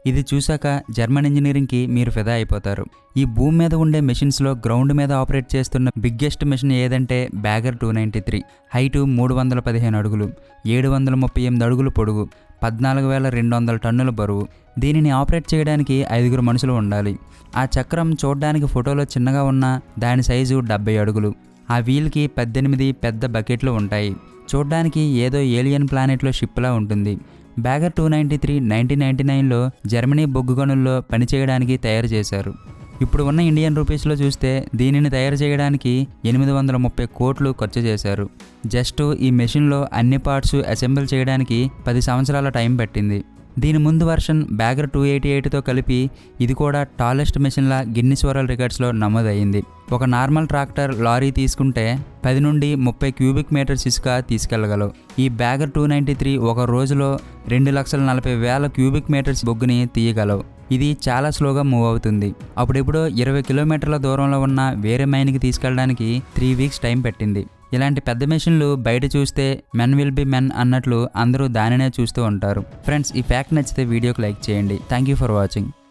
ఇది చూశాక జర్మన్ ఇంజనీరింగ్కి మీరు ఫిదా అయిపోతారు. ఈ భూమి మీద ఉండే మెషిన్స్లో గ్రౌండ్ మీద ఆపరేట్ చేస్తున్న బిగ్గెస్ట్ మెషిన్ ఏదంటే బ్యాగర్ 293. హైటు 315 అడుగులు, 738 అడుగులు పొడుగు, 14,200 టన్నుల బరువు. దీనిని ఆపరేట్ చేయడానికి 5 మనుషులు ఉండాలి. ఆ చక్రం చూడ్డానికి ఫోటోలో చిన్నగా ఉన్న దాని సైజు 70 అడుగులు. ఆ వీల్కి 18 పెద్ద బకెట్లు ఉంటాయి. చూడ్డానికి ఏదో ఏలియన్ ప్లానెట్లో షిప్లా ఉంటుంది. బ్యాగర్ 293 1999లో జర్మనీ బొగ్గు గనుల్లో పనిచేయడానికి తయారు చేశారు. ఇప్పుడు ఉన్న ఇండియన్ రూపీస్లో చూస్తే దీనిని తయారు చేయడానికి 830 కోట్లు ఖర్చు చేశారు. జస్ట్ ఈ మెషిన్లో అన్ని పార్ట్స్ అసెంబుల్ చేయడానికి 10 సంవత్సరాల టైం పట్టింది. దీని ముందు వర్షన్ బ్యాగర్ 288తో కలిపి ఇది కూడా టాలెస్ట్ మెషిన్లా గిన్నిస్ వరల్డ్ రికార్డ్స్లో నమోదయ్యింది. ఒక నార్మల్ ట్రాక్టర్, లారీ తీసుకుంటే 10 నుండి 30 క్యూబిక్ మీటర్స్ ఇసుక తీసుకెళ్లగలవు. ఈ బ్యాగర్ 293 ఒక రోజులో 2,40,000 క్యూబిక్ మీటర్స్ బొగ్గుని తీయగలవు. ఇది చాలా స్లోగా మూవ్ అవుతుంది. అప్పుడెప్పుడో 20 కిలోమీటర్ల దూరంలో ఉన్న వేరే మైన్కి తీసుకెళ్ళడానికి 3 వీక్స్ టైం పట్టింది. ఇలాంటి పెద్ద మెషిన్లు బయట చూస్తే మెన్ విల్ బి మెన్ అన్నట్లు అందరూ దానినే చూస్తూ ఉంటారు. ఫ్రెండ్స్, ఈ ఫ్యాక్ట్ నచ్చితే వీడియోకి లైక్ చేయండి. Thank you for watching.